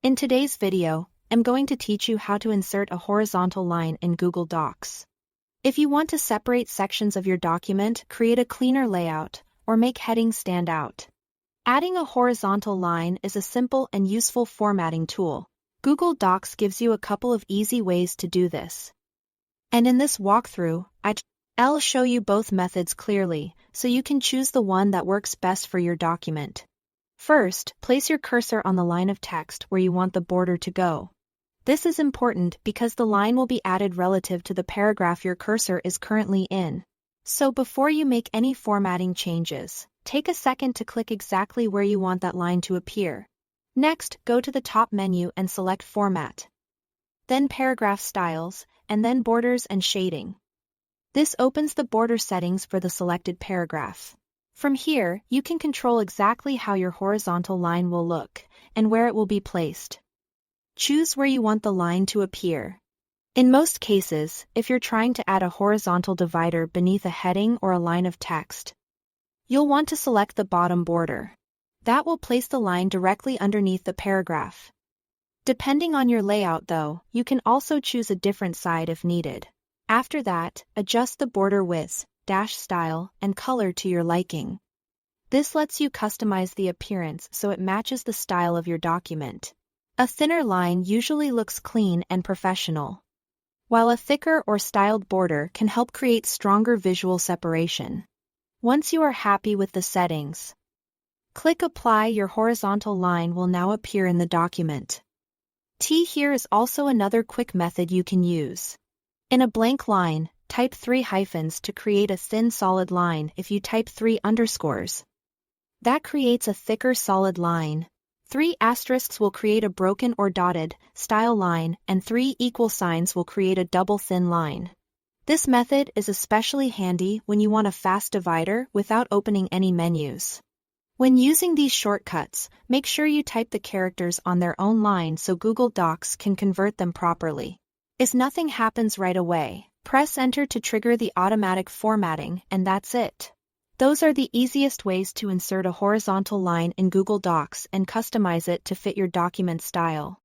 In today's video, I'm going to teach you how to insert a horizontal line in Google Docs. If you want to separate sections of your document, create a cleaner layout, or make headings stand out. Adding a horizontal line is a simple and useful formatting tool. Google Docs gives you a couple of easy ways to do this. And in this walkthrough, I'll show you both methods clearly, so you can choose the one that works best for your document. First, place your cursor on the line of text where you want the border to go. This is important because the line will be added relative to the paragraph your cursor is currently in. So before you make any formatting changes, take a second to click exactly where you want that line to appear. Next, go to the top menu and select Format. Then Paragraph Styles, and then Borders and Shading. This opens the border settings for the selected paragraph. From here, you can control exactly how your horizontal line will look, and where it will be placed. Choose where you want the line to appear. In most cases, if you're trying to add a horizontal divider beneath a heading or a line of text, you'll want to select the bottom border. That will place the line directly underneath the paragraph. Depending on your layout though, you can also choose a different side if needed. After that, adjust the border width, style, and color to your liking. This lets you customize the appearance so it matches the style of your document. A thinner line usually looks clean and professional, while a thicker or styled border can help create stronger visual separation. Once you are happy with the settings, click Apply. Your horizontal line will now appear in the document. Here is also another quick method you can use. In a blank line, type 3 hyphens to create a thin solid line. If you type 3 underscores, that creates a thicker solid line. 3 asterisks will create a broken or dotted style line, and 3 equal signs will create a double thin line. This method is especially handy when you want a fast divider without opening any menus. When using these shortcuts, make sure you type the characters on their own line so Google Docs can convert them properly. If nothing happens right away, press Enter to trigger the automatic formatting, and that's it. Those are the easiest ways to insert a horizontal line in Google Docs and customize it to fit your document style.